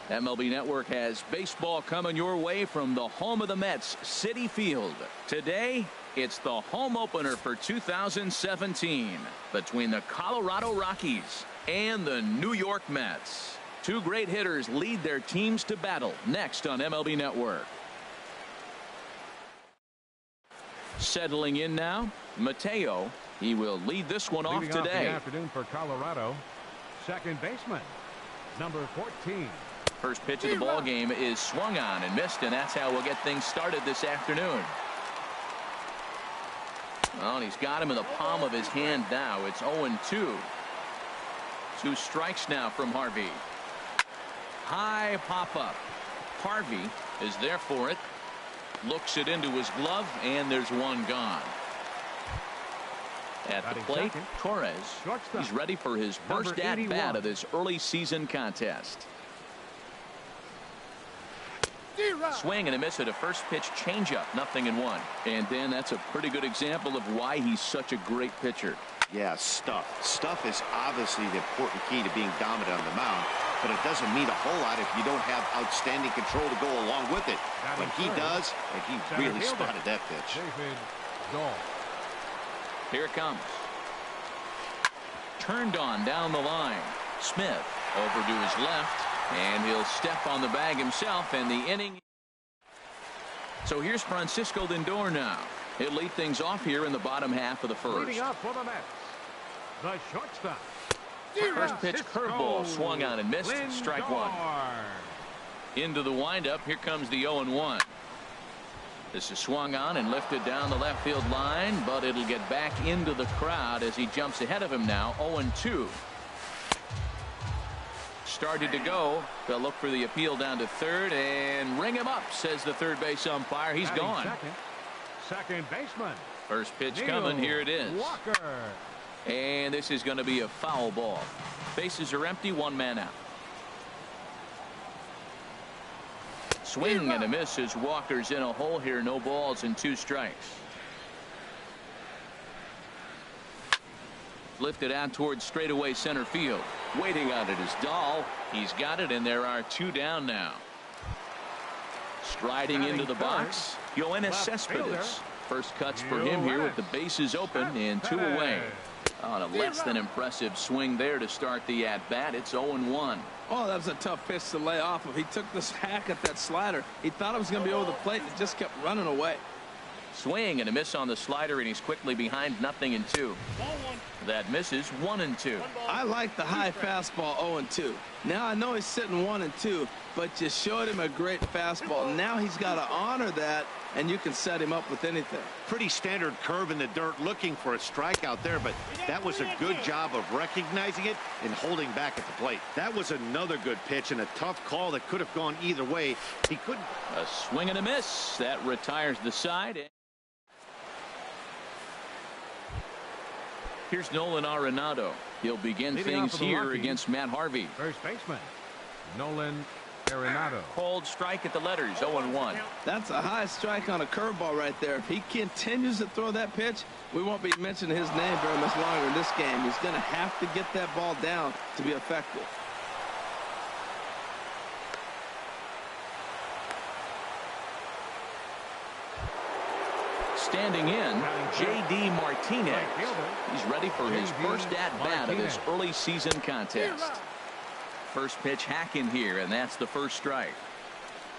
MLB Network has baseball coming your way from the home of the Mets, Citi Field. Today, it's the home opener for 2017 between the Colorado Rockies and the New York Mets. Two great hitters lead their teams to battle next on MLB Network. Settling in now, Mateo. He will lead this one off today. Off the afternoon for Colorado, second baseman, number 14. First pitch of the ball game is swung on and missed, and that's how we'll get things started this afternoon. Well, and he's got him in the palm of his hand now. It's 0-2. 2 strikes now from Harvey. High pop up. Harvey is there for it. Looks it into his glove, and there's one gone. At the plate, Torres. He's ready for his first at-bat of this early season contest. Swing and a miss at a first pitch changeup, 0-1. And then that's a pretty good example of why he's such a great pitcher. Yeah, stuff. Stuff is obviously the important key to being dominant on the mound, but it doesn't mean a whole lot if you don't have outstanding control to go along with it. When he does, and he really spotted that pitch. Here it comes. Turned on down the line. Smith over to his left, and he'll step on the bag himself, and the inning. So here's Francisco Lindor now. He'll lead things off here in the bottom half of the first. Leading up for the Mets, the shortstop. First pitch curveball swung on and missed. Lindor. Strike one. Into the windup. Here comes the 0-1. This is swung on and lifted down the left field line, but it'll get back into the crowd as he jumps ahead of him now. 0-2. Started to go. They'll look for the appeal down to third and ring him up, says the third base umpire. He's gone. Second baseman. First pitch coming. Here it is. Walker. And this is going to be a foul ball. Bases are empty. One man out. Swing and a miss as Walker's in a hole here. No balls and 2 strikes. Lifted out towards straightaway center field. Waiting on it is Dahl. He's got it, and there are 2 down now. Striding into the box, Yoenis Cespedes. First cuts for him here with the bases open and 2 away. On a less than impressive swing there to start the at-bat. It's 0-1. Oh, that was a tough pitch to lay off of. He took this hack at that slider. He thought it was going to be over the plate, and it just kept running away. Swing and a miss on the slider, and he's quickly behind 0-2. That misses 1-2. I like the high fastball 0-2. Now I know he's sitting 1-2, but you showed him a great fastball. Now he's got to honor that, and you can set him up with anything. Pretty standard curve in the dirt, looking for a strikeout there, but that was a good job of recognizing it and holding back at the plate. That was another good pitch and a tough call that could have gone either way. He couldn't. A swing and a miss. That retires the side. Here's Nolan Arenado. He'll begin things here against Matt Harvey. First baseman, Nolan Arenado. Cold strike at the letters, 0-1. That's a high strike on a curveball right there. If he continues to throw that pitch, we won't be mentioning his name very much longer in this game. He's going to have to get that ball down to be effective. Standing in, J.D. Martinez. He's ready for his first at-bat of this early season contest. First pitch hacking here, and that's the first strike.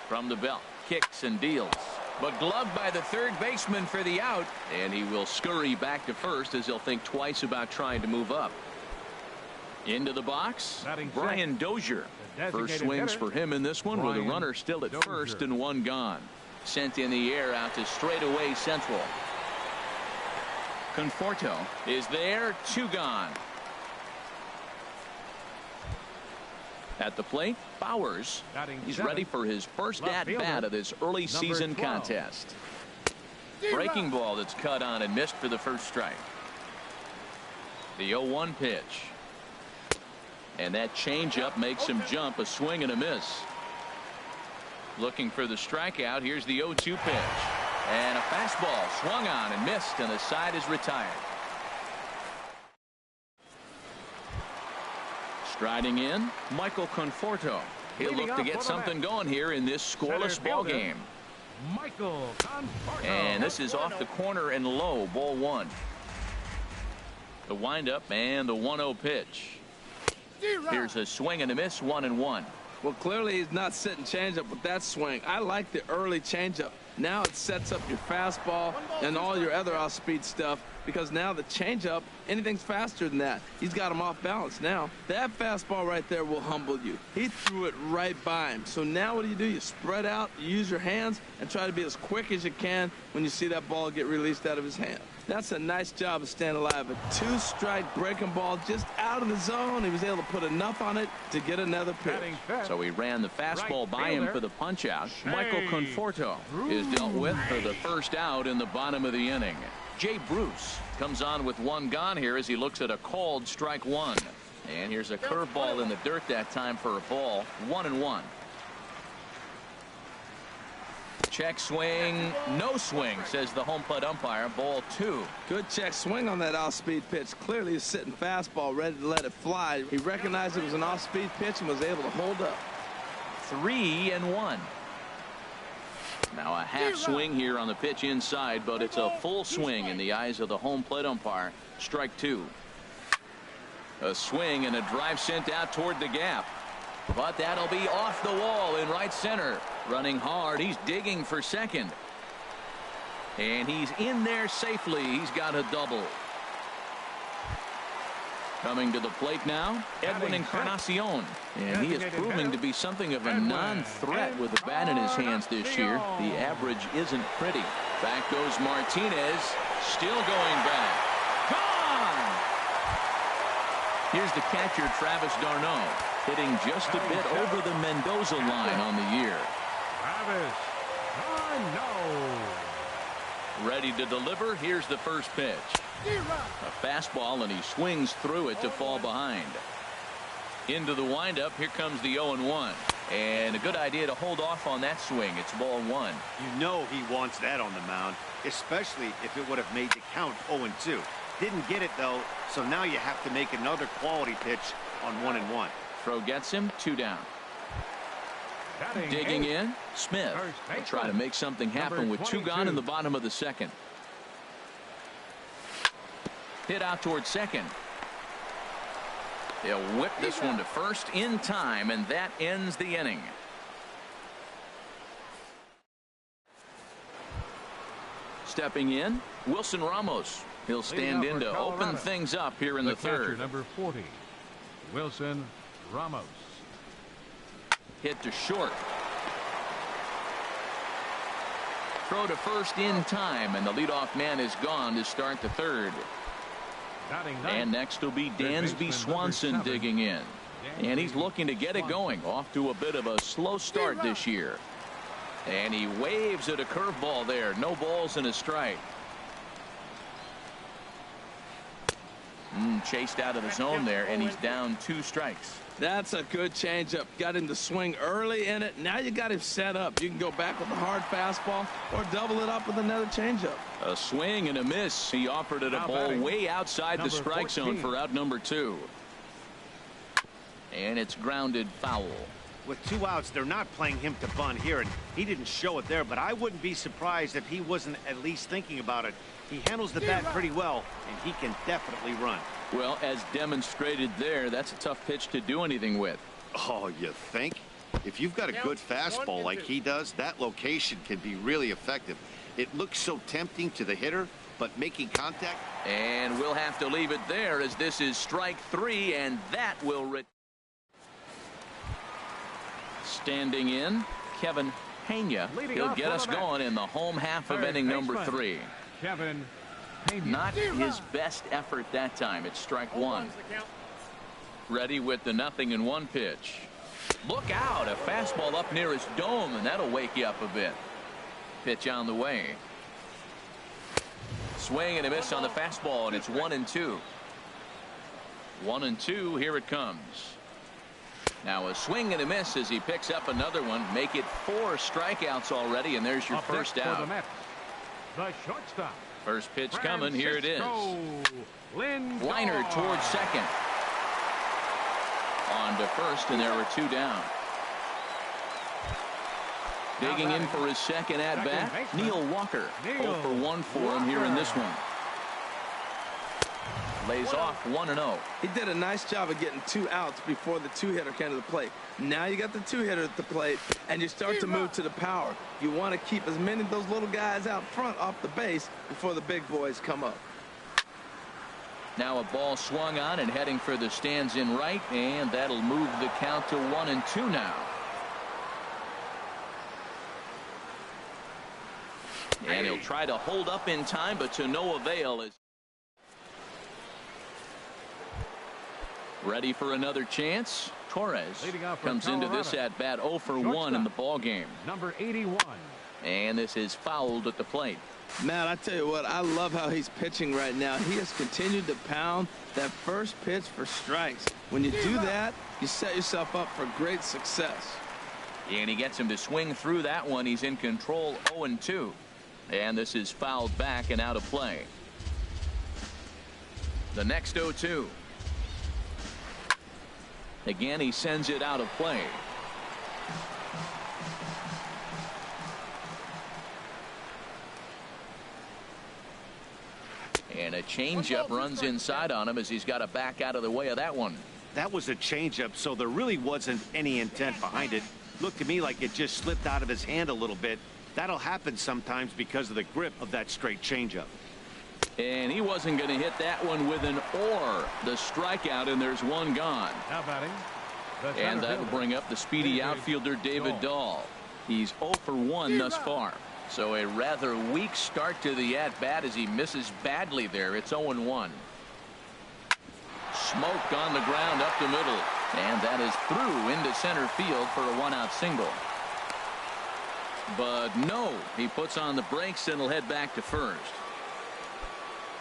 From the belt, kicks and deals. But gloved by the third baseman for the out, and he will scurry back to first as he'll think twice about trying to move up. Into the box, Brian Dozier. First swings for him in this one with a runner still at first and 1 gone. Sent in the air out to straightaway central. Conforto is there, 2 gone. At the plate, Bowers. He's ready for his first at-bat of this early season contest. Breaking ball that's cut on and missed for the first strike. The 0-1 pitch. And that changeup makes him jump. A swing and a miss. Looking for the strikeout. Here's the 0-2 pitch. And a fastball swung on and missed, and the side is retired. Striding in, Michael Conforto. He'll look to get something going here in this scoreless ball game. And this is off the corner and low, ball one. The windup and the 1-0 pitch. Here's a swing and a miss, 1-1. Well, clearly he's not sitting changeup with that swing. I like the early changeup. Now it sets up your fastball and all your other off-speed stuff, because now the changeup, anything's faster than that. He's got him off balance now. That fastball right there will humble you. He threw it right by him. So now what do? You spread out, you use your hands, and try to be as quick as you can when you see that ball get released out of his hand. That's a nice job of staying alive. A 2-strike breaking ball just out of the zone. He was able to put enough on it to get another pitch. So he ran the fastball by him for the punch out. Michael Conforto is dealt with for the first out in the bottom of the inning. Jay Bruce comes on with one gone here as he looks at a called strike one. And here's a curveball in the dirt that time for a ball. 1-1. Check swing, no swing, says the home plate umpire. Ball two. Good check swing on that off-speed pitch. Clearly he's sitting fastball, ready to let it fly. He recognized it was an off-speed pitch and was able to hold up. 3-1. Now a half swing here on the pitch inside, but it's a full swing in the eyes of the home plate umpire. Strike two. A swing and a drive sent out toward the gap. But that'll be off the wall in right center. Running hard. He's digging for second. And he's in there safely. He's got a double. Coming to the plate now, Edwin Encarnacion. And he is proving to be something of a non-threat with the bat in his hands this year. The average isn't pretty. Back goes Martinez. Still going back. Gone! Here's the catcher, Travis d'Arnaud, hitting just a bit over the Mendoza line on the year. Travis d'Arnaud. Ready to deliver. Here's the first pitch. A fastball, and he swings through it to fall behind. Into the windup. Here comes the 0-1. And a good idea to hold off on that swing. It's ball one. You know he wants that on the mound, especially if it would have made the count 0-2. Didn't get it, though, so now you have to make another quality pitch on 1-1. Throw gets him, 2 down. Digging in, Smith will try to make something happen with 2 gone in the bottom of the second. Hit out towards second. They'll whip this one to first in time, and that ends the inning. Stepping in, Wilson Ramos. He'll stand in to open things up here in the third. Number 40, Wilson Ramos. Hit to short. Throw to first in time, and the leadoff man is gone to start the third. And next will be Dansby Swanson digging in. And he's looking to get it going. Off to a bit of a slow start this year. And he waves at a curveball there. No balls and a strike. Chased out of the zone there, and he's down 2 strikes. That's a good changeup. Got him to swing early in it. Now you got him set up. You can go back with a hard fastball or double it up with another changeup. A swing and a miss. He offered it a ball way outside the strike zone for out number 2. And it's grounded foul. With 2 outs, they're not playing him to bunt here, and he didn't show it there, but I wouldn't be surprised if he wasn't at least thinking about it. He handles the bat pretty well, and he can definitely run. Well, as demonstrated there, that's a tough pitch to do anything with. Oh, you think? If you've got a good fastball like he does, that location can be really effective. It looks so tempting to the hitter, but making contact. And we'll have to leave it there, as this is strike 3, and that will standing in, Kevin Pena. He'll get us going in the home half of inning number 3. Kevin Pena. Not his best effort that time. It's strike 1. Ready with the 0-1 pitch. Look out, a fastball up near his dome, and that'll wake you up a bit. Pitch on the way. Swing and a miss on the fastball, and it's 1-2. 1-2, here it comes. Now a swing and a miss as he picks up another one. Make it 4 strikeouts already, and there's your first out. The shortstop. First pitch coming. Here it is. Liner towards second. On to first, and there were 2 down. Digging in for his second at-bat, Neil Walker. 0 for 1 for him here in this one. Lays off 1-0. He did a nice job of getting 2 outs before the 2-hitter came to the plate. Now you got the 2-hitter at the plate, and you start to move to the power. You want to keep as many of those little guys out front off the base before the big boys come up. Now a ball swung on and heading for the stands in right, and that'll move the count to 1-2 now. And he'll try to hold up in time, but to no avail. As ready for another chance. Torres comes into this at bat 0 for 1 in the ball game. Number 81. And this is fouled at the plate. Matt, I tell you what, I love how he's pitching right now. He has continued to pound that first pitch for strikes. When you do that, you set yourself up for great success. And he gets him to swing through that one. He's in control, 0-2. And this is fouled back and out of play. The next 0-2. Again, he sends it out of play. And a changeup runs inside on him as he's got to back out of the way of that one. That was a changeup, so there really wasn't any intent behind it. Looked to me like it just slipped out of his hand a little bit. That'll happen sometimes because of the grip of that straight changeup. And he wasn't going to hit that one with an or. The strikeout, and there's one gone. Now batting. And that'll bring up the speedy outfielder David Dahl. He's 0 for 1 thus far. So a rather weak start to the at-bat as he misses badly there. It's 0-1. Smoke on the ground up the middle. And that is through into center field for a 1-out single. But no, he puts on the brakes and will head back to first.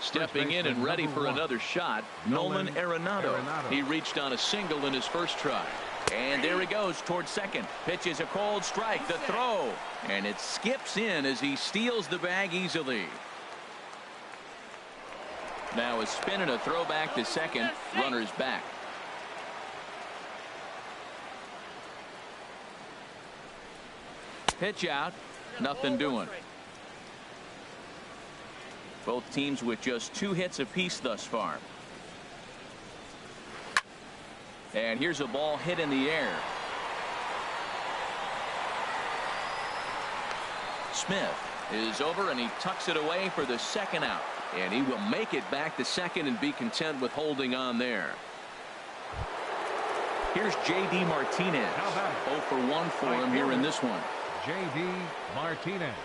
Stepping in and ready for another shot, Nolan Arenado. He reached on a single in his first try. And there he goes towards second. Pitches a cold strike. The throw. And it skips in as he steals the bag easily. Now a spin and a throw back to second. Runners back. Pitch out. Nothing doing. Both teams with just 2 hits apiece thus far. And here's a ball hit in the air. Smith is over and he tucks it away for the second out. And he will make it back to second and be content with holding on there. Here's J.D. Martinez. 0 for 1 for him here in this one. J.D. Martinez.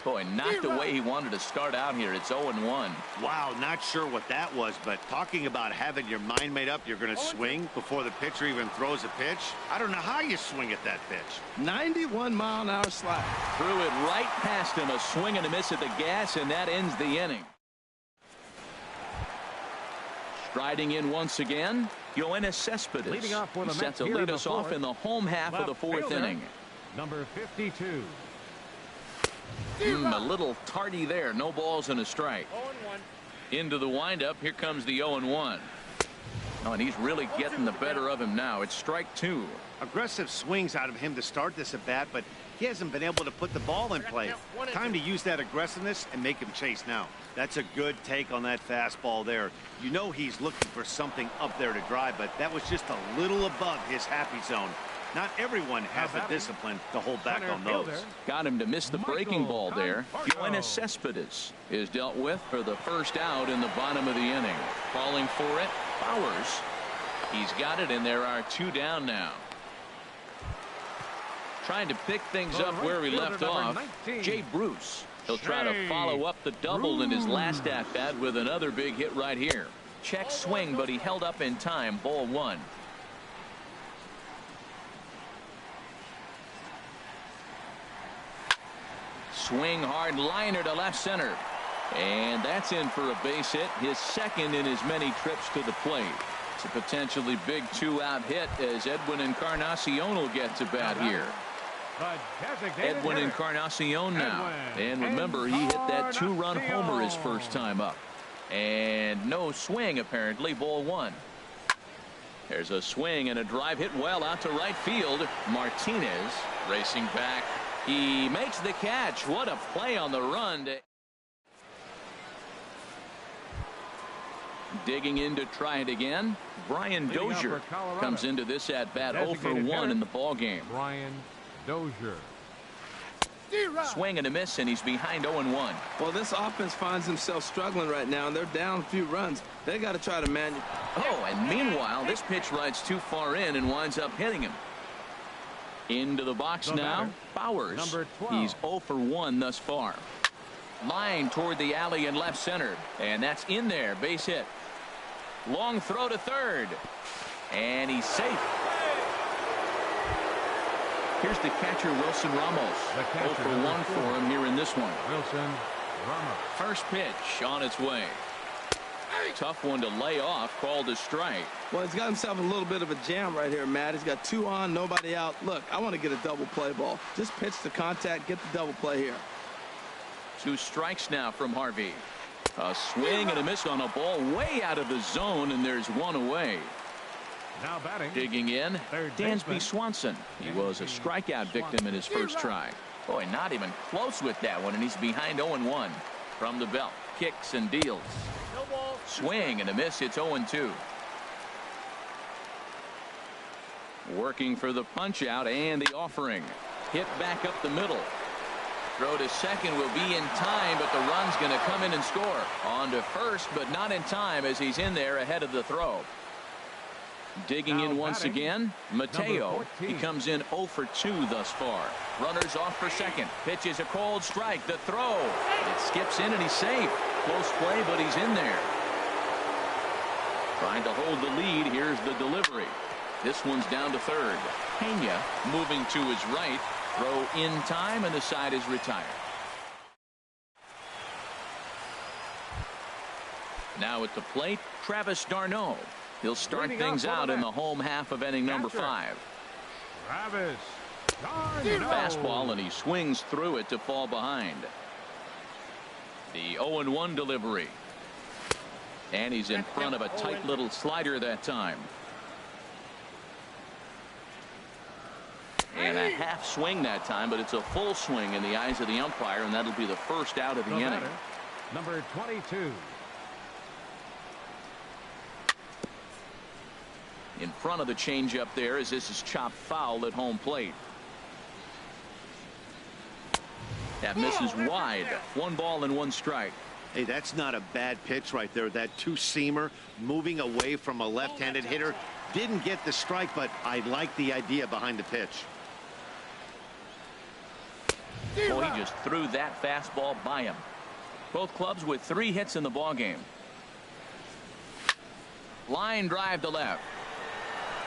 Boy, not the way he wanted to start out here. It's 0-1. Wow, not sure what that was, but talking about having your mind made up you're going to swing before the pitcher even throws a pitch. I don't know how you swing at that pitch. 91-mile-an-hour slide. Threw it right past him. A swing and a miss at the gas, and that ends the inning. Striding in once again, Yoenis Cespedes. He set to lead us off in the home half of the 4th inning. Number 52. A little tardy there. No balls and a strike. 0-1. Into the windup. Here comes the 0-1. Oh, and he's really getting the better of him now. It's strike 2. Aggressive swings out of him to start this at bat, but he hasn't been able to put the ball in play. Time to use that aggressiveness and make him chase now. That's a good take on that fastball there. You know he's looking for something up there to drive, but that was just a little above his happy zone. Not everyone has the discipline to hold back on those. Got him to miss the breaking ball there. Yoenis Cespedes is dealt with for the first out in the bottom of the inning. Calling for it, Bowers. He's got it, and there are 2 down now. Trying to pick things up where he left off, Jay Bruce. He'll try to follow up the double in his last at-bat with another big hit right here. Check swing, but he held up in time. Ball 1. Swing hard liner to left center. And that's in for a base hit. His second in his many trips to the plate. It's a potentially big 2-out hit as Edwin Encarnacion will get to bat here. Edwin Encarnacion now. And remember, he hit that 2-run homer his first time up. And no swing apparently. Ball 1. There's a swing and a drive hit well out to right field. Martinez racing back He makes the catch. What a play on the run. Digging in to try it again. Brian Dozier comes into this at bat 0 for 1 in the ball game. Brian Dozier. Swing and a miss, and he's behind 0-1. Well, this offense finds themselves struggling right now, and they're down a few runs. They got to try to manage. Oh, and meanwhile, this pitch rides too far in and winds up hitting him. Into the box now. Bowers. Number 12. He's 0 for 1 thus far. Line toward the alley in left center, and that's in there. Base hit. Long throw to third, and he's safe. Here's the catcher, Wilson Ramos. 0 for 1 for him here in this one. Wilson Ramos. First pitch on its way. Tough one to lay off, called a strike. Well, he's got himself a little bit of a jam right here, Matt. He's got 2 on, nobody out. Look, I want to get a double play ball. Just pitch the contact, get the double play here. 2 strikes now from Harvey. A swing and a miss on a ball way out of the zone, and there's 1 away. Now batting. Digging in, Dansby Swanson. He was a strikeout victim in his first try. Boy, not even close with that one, and he's behind 0-1. From the belt, kicks and deals. Swing and a miss. It's 0-2. Working for the punch out and the offering. Hit back up the middle. Throw to second will be in time, but the run's going to come in and score. On to first, but not in time as he's in there ahead of the throw. Digging in once again, Mateo. He comes in 0 for 2 thus far. Runners off for second. Pitch is a cold strike. The throw. It skips in and he's safe. Close play, but he's in there. Trying to hold the lead. Here's the delivery. This one's down to third. Pena moving to his right. Throw in time, and the side is retired. Now at the plate, Travis d'Arnaud. He'll start things out in the home half of inning number 5. Travis d'Arnaud. Fastball, and he swings through it to fall behind. The 0-1 delivery. And he's in front of a tight little slider that time. And a half swing that time, but it's a full swing in the eyes of the umpire, and that'll be the first out of the inning. Number 22. In front of the changeup there, as this is chopped foul at home plate. That misses wide. 1 ball and 1 strike. Hey, that's not a bad pitch right there. That 2-seamer moving away from a left-handed hitter. Didn't get the strike, but I like the idea behind the pitch. Well, he just threw that fastball by him. Both clubs with 3 hits in the ballgame. Line drive to left.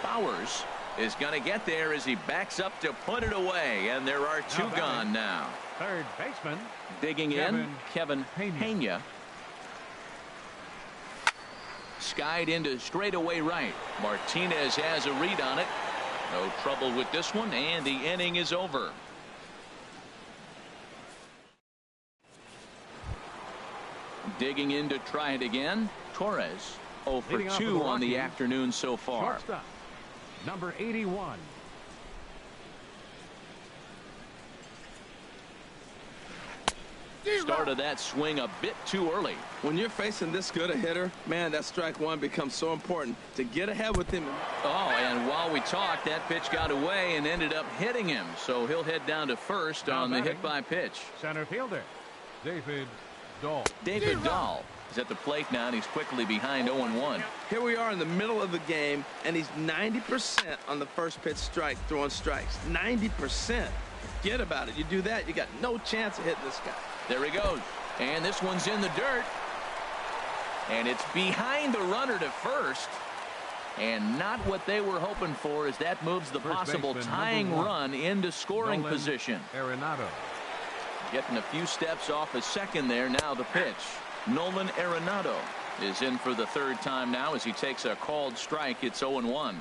Bowers is going to get there as he backs up to put it away, and there are 2 gone now. Third baseman. Digging in, Kevin Pena. Skied into straightaway right. Martinez has a read on it. No trouble with this one, and the inning is over. Digging in to try it again, Torres. 0 for 2 on the afternoon so far. Shortstop, number 81. Started that swing a bit too early. When you're facing this good a hitter, man, that strike 1 becomes so important to get ahead with him. Oh, and while we talked, that pitch got away and ended up hitting him. So he'll head down to first on the hit by pitch. Center fielder, David Dahl. David Dahl is at the plate now, and he's quickly behind 0-1. Here we are in the middle of the game, and he's 90% on the first pitch strike, throwing strikes. 90%. Forget about it. You do that, you got no chance of hitting this guy. There he goes. And this one's in the dirt. And it's behind the runner to first. And not what they were hoping for, as that moves the possible tying run into scoring position. Arenado. Getting a few steps off a second there. Now the pitch. Nolan Arenado is in for the 3rd time now as he takes a called strike. It's 0-1.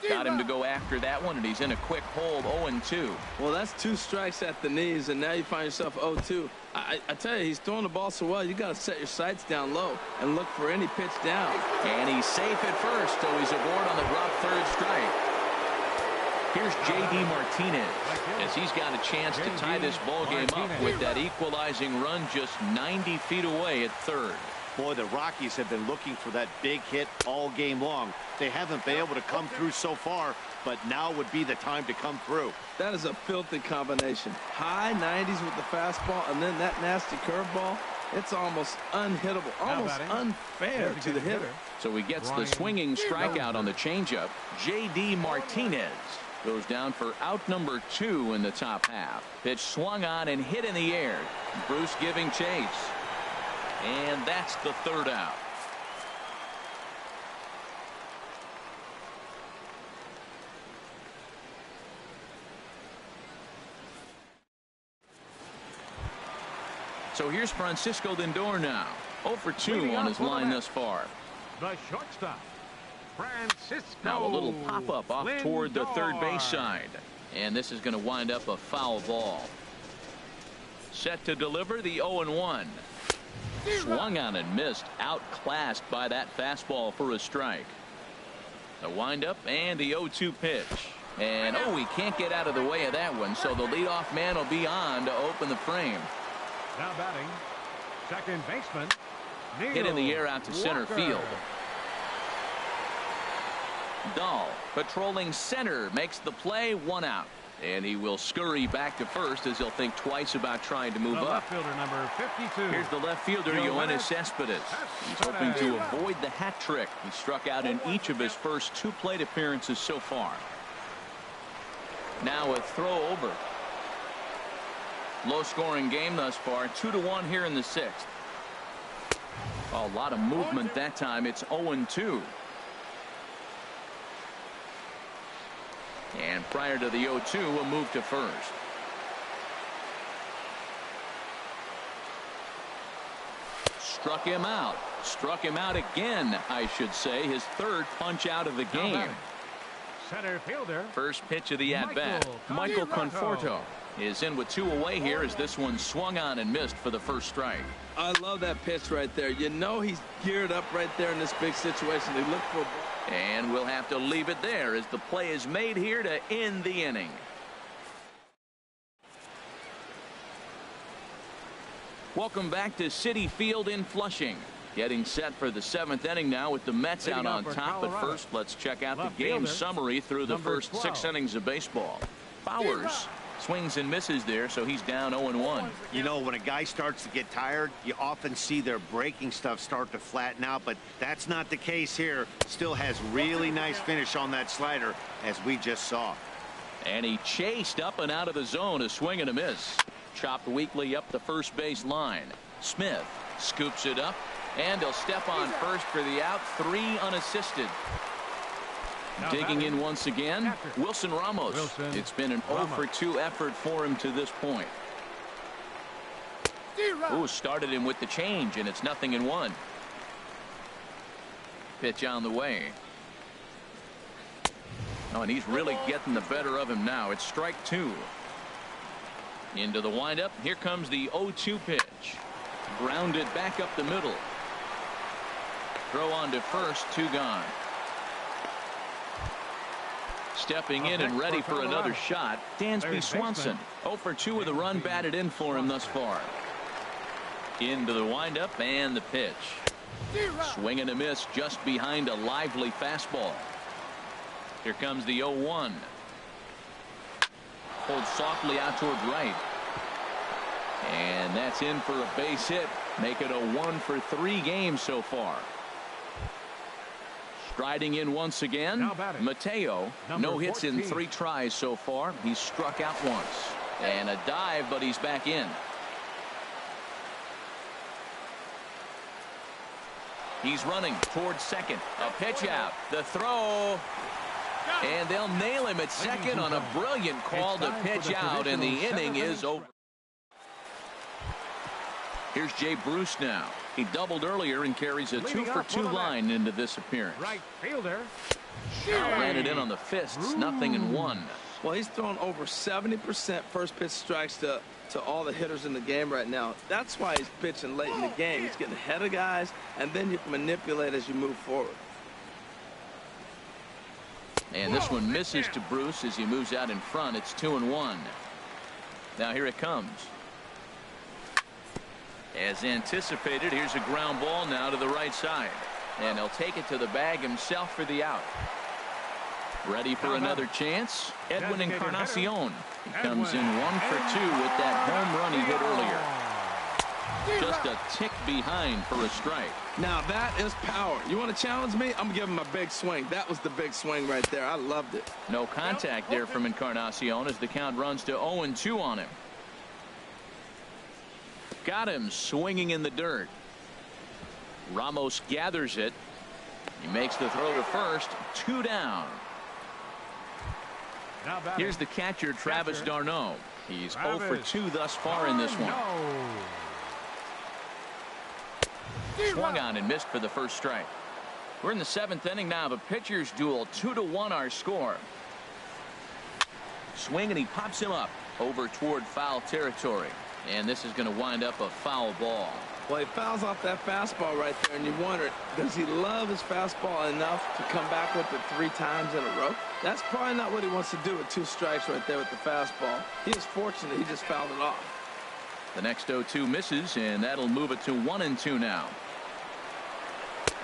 Got him to go after that one, and he's in a quick hold. 0-2. Well, that's 2 strikes at the knees, and now you find yourself 0-2. I tell you, he's throwing the ball so well, you got to set your sights down low and look for any pitch down. And he's safe at first, so he's aboard on the drop 3rd strike. Here's J.D. Martinez as he's got a chance to tie this ball game up with that equalizing run just 90 feet away at third. Boy, the Rockies have been looking for that big hit all game long. They haven't been able to come through so far, but now would be the time to come through. That is a filthy combination. High 90s with the fastball and then that nasty curveball. It's almost unhittable, almost unfair to the hitter. So he gets the swinging strikeout on the changeup. J.D. Martinez goes down for out number 2 in the top half. Pitch swung on and hit in the air. Bruce giving chase. And that's the third out. So here's Francisco Lindor now. 0 for 2 on his line thus far. The shortstop, Francisco. Now a little pop-up off toward the third base side. And this is going to wind up a foul ball. Set to deliver the 0-1. Swung on and missed. Outclassed by that fastball for a strike. The windup and the 0-2 pitch. And oh, he can't get out of the way of that one. So the leadoff man will be on to open the frame. Now batting, second baseman. Hit in the air out to center field. Dahl patrolling center makes the play, 1 out. And he will scurry back to first as he'll think twice about trying to move up. Left fielder number 52. Here's the left fielder, Yoenis Cespedes. He's hoping to avoid the hat trick. He struck out in each of his first 2 plate appearances so far. Now a throw over. Low scoring game thus far. 2-1 here in the 6th. A lot of movement that time. It's 0-2. And prior to the 0-2, a move to first. Struck him out. Struck him out again, I should say. His 3rd punch out of the game. Center fielder. First pitch of the at-bat. Michael Conforto is in with 2 away here as this one swung on and missed for the first strike. I love that pitch right there. You know he's geared up right there in this big situation. They look for. And we'll have to leave it there as the play is made here to end the inning. Welcome back to Citi Field in Flushing. Getting set for the 7th inning now with the Mets out on top. But first, let's check out the game summary through the first 6 innings of baseball. Bowers swings and misses there, so he's down 0-1. You know, when a guy starts to get tired, you often see their breaking stuff start to flatten out, but that's not the case here. Still has really nice finish on that slider, as we just saw. And he chased up and out of the zone, a swing and a miss. Chopped weakly up the first base line. Smith scoops it up, and he'll step on first for the out. 3 unassisted. Digging in once again, Wilson Ramos. It's been an 0 for 2 effort for him to this point. Ooh, started him with the change, and it's 0-1. Pitch on the way. Oh, and he's really getting the better of him now. It's strike 2. Into the windup. Here comes the 0-2 pitch. Grounded back up the middle. Throw on to first, 2 gone. Stepping in and ready for another shot, Dansby Swanson. 0 for 2 with a run batted in for him thus far. Into the windup and the pitch. Swing and a miss just behind a lively fastball. Here comes the 0-1. Pulled softly out toward right. And that's in for a base hit. Make it a 1 for 3 games so far. Striding in once again, Mateo. No hits in 3 tries so far. He's struck out once. And a dive, but he's back in. He's running towards second. A pitch out. The throw. And they'll nail him at second on a brilliant call to pitch out, and the inning is over. Here's Jay Bruce now. He doubled earlier and carries a 2 for 2 line into this appearance. Right fielder. Landed in on the fists. 0-1. Well, he's thrown over 70% first pitch strikes to all the hitters in the game right now. That's why he's pitching late in the game. He's getting ahead of guys, and then you can manipulate as you move forward. And this one misses to Bruce as he moves out in front. It's 2-1. Now here it comes. As anticipated, here's a ground ball now to the right side. And he'll take it to the bag himself for the out. Ready for another chance? Edwin Encarnacion. He comes in 1 for 2 with that home run he hit earlier. Just a tick behind for a strike. Now that is power. You want to challenge me? I'm giving him a big swing. That was the big swing right there. I loved it. No contact there from Encarnacion as the count runs to 0-2 on him. Got him swinging in the dirt. Ramos gathers it. He makes the throw to first. 2 down. Here's the catcher, Travis d'Arnaud. He's 0 for 2 thus far in this one. Swung on and missed for the first strike. We're in the 7th inning now of a pitcher's duel. 2-1 our score. Swing and he pops him up over toward foul territory. And this is going to wind up a foul ball. Well, he fouls off that fastball right there, and you wonder, does he love his fastball enough to come back with it 3 times in a row? That's probably not what he wants to do with 2 strikes right there with the fastball. He is fortunate he just fouled it off. The next 0-2 misses, and that'll move it to 1-2 now.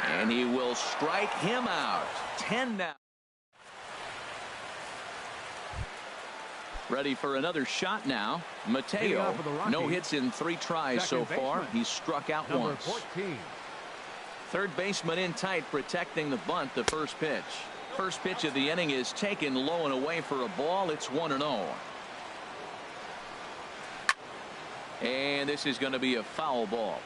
And he will strike him out. 10 now. Ready for another shot now. Mateo. No hits in 3 tries so far. He's struck out once. 14. Third baseman in tight, protecting the bunt. The first pitch. First pitch of the inning is taken low and away for a ball. It's 1-0. And this is going to be a foul ball.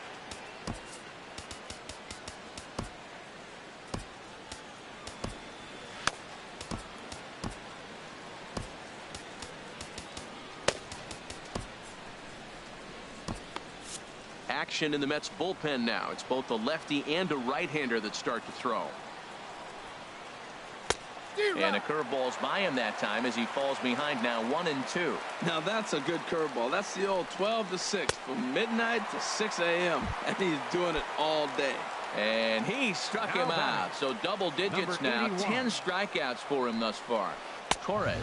Action in the Mets bullpen now. It's both a lefty and a right-hander that start to throw. And a curveball's by him that time as he falls behind now 1-2. Now that's a good curveball. That's the old 12 to 6 from midnight to 6 a.m. and he's doing it all day. And he struck him out. So double digits now. 10 strikeouts for him thus far. Torres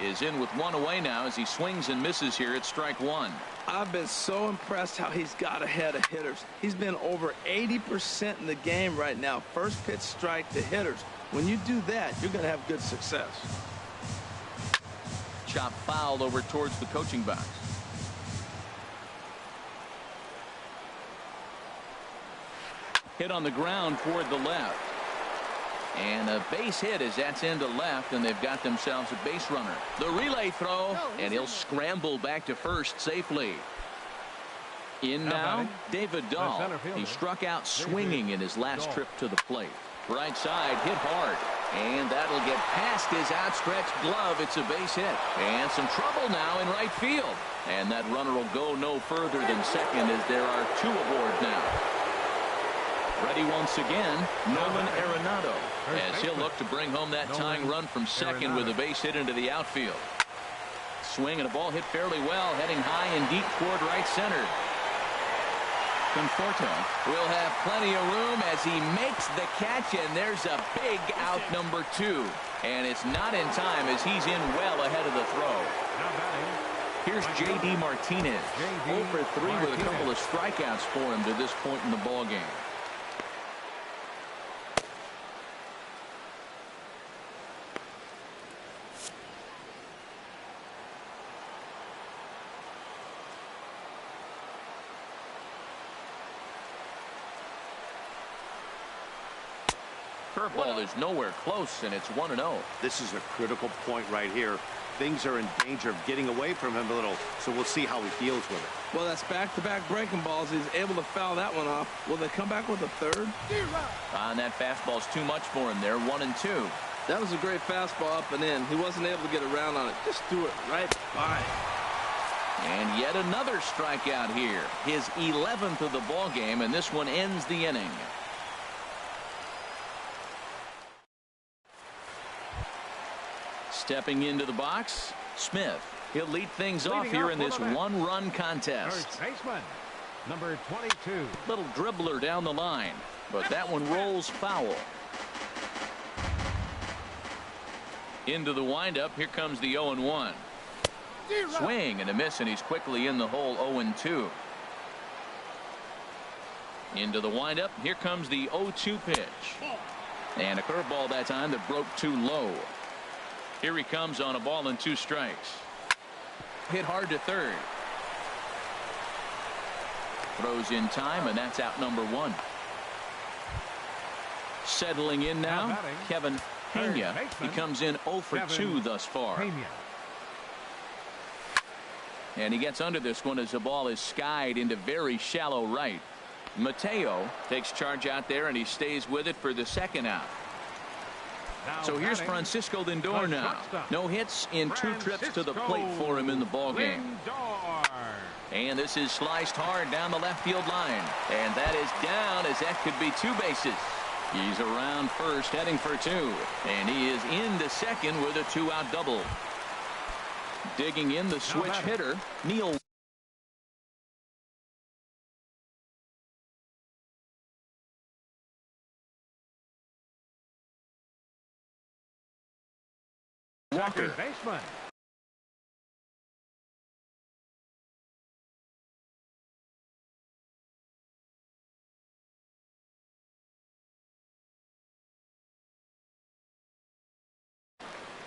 is in with 1 away now as he swings and misses here at strike 1. I've been so impressed how he's got ahead of hitters. He's been over 80% in the game right now. First pitch strike to hitters. When you do that, you're going to have good success. Chop fouled over towards the coaching box. Hit on the ground toward the left. And a base hit as that's into left, and they've got themselves a base runner. The relay throw, and he'll scramble back to first safely. In now, David Dahl. He struck out swinging in his last trip to the plate. Right side hit hard, and that'll get past his outstretched glove. It's a base hit, and some trouble now in right field. And that runner will go no further than second as there are 2 aboard now. Ready once again, Nolan Arenado, as he'll look to bring home that tying run from second with a base hit into the outfield. Swing and a ball hit fairly well, heading high and deep toward right center. Conforto will have plenty of room as he makes the catch, and there's a big out number 2. And it's not in time as he's in well ahead of the throw. Here's J.D. Martinez, 0 for 3 with a couple of strikeouts for him to this point in the ballgame. Curveball is nowhere close, and it's 1-0. This is a critical point right here. Things are in danger of getting away from him a little, so we'll see how he deals with it. Well, that's back-to-back breaking balls. He's able to foul that one off. Will they come back with a third? And that fastball's too much for him there. 1-2. That was a great fastball up and in. He wasn't able to get around on it. Just threw it right by. And yet another strikeout here. His 11th of the ball game, and this one ends the inning. Stepping into the box, Smith. He'll lead things off here in this 1-run contest. First baseman, number 22. Little dribbler down the line, but that one rolls foul. Into the windup. Here comes the 0-1. Swing and a miss, and he's quickly in the hole. 0-2. Into the windup. Here comes the 0-2 pitch. And a curveball that time that broke too low. Here he comes on a ball and 2 strikes. Hit hard to third. Throws in time, and that's out number 1. Settling in now, Kevin Pena. He comes in 0 for 2 thus far. And he gets under this one as the ball is skied into very shallow right. Mateo takes charge out there, and he stays with it for the 2nd out. So here's Francisco Lindor now. No hits in 2 trips to the plate for him in the ballgame. And this is sliced hard down the left field line. And that is down, as that could be 2 bases. He's around first, heading for 2. And he is into second with a 2-out double. Digging in the switch hitter, Neil. Walker. Baseman.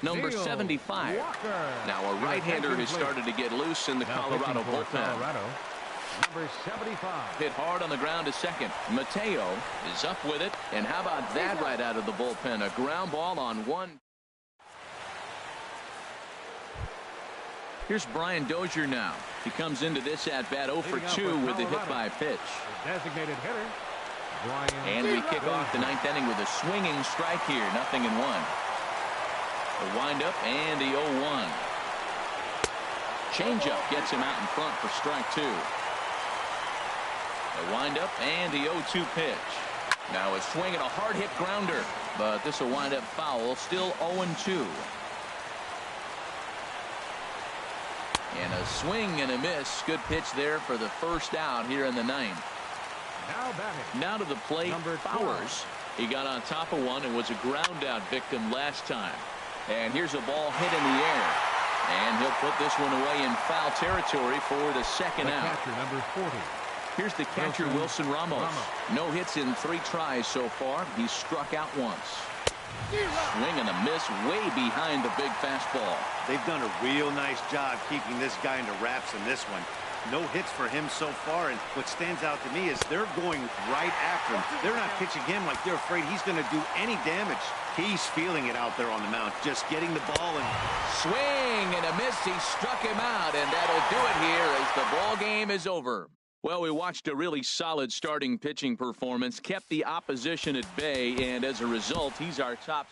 Number 75. Now a right-hander has started to get loose in the Colorado bullpen. Number 75. Hit hard on the ground to second. Mateo is up with it. And how about that right out of the bullpen? A ground ball on 1. Here's Brian Dozier now. He comes into this at-bat 0 for 2 with the hit-by-pitch. Designated hitter, Brian. And we kick off the 9th inning with a swinging strike here. 0-1. The windup and the 0-1. Changeup gets him out in front for strike 2. The windup and the 0-2 pitch. Now a swing and a hard hit grounder, but this will wind up foul. Still 0-2. And a swing and a miss. Good pitch there for the 1st out here in the 9th. Now to the plate, Bowers. He got on top of one and was a ground out victim last time. And here's a ball hit in the air. And he'll put this one away in foul territory for the 2nd out. Catcher, number 40. Here's the catcher, Wilson Ramos. No hits in 3 tries so far. He's struck out once. Swing and a miss way behind the big fastball. They've done a real nice job keeping this guy into wraps in this one. No hits for him so far, and what stands out to me is they're going right after him. They're not pitching him like they're afraid he's going to do any damage. He's feeling it out there on the mound, just getting the ball and swing and a miss. He struck him out, and that'll do it here as the ball game is over. Well, we watched a really solid starting pitching performance, kept the opposition at bay, and as a result, he's our top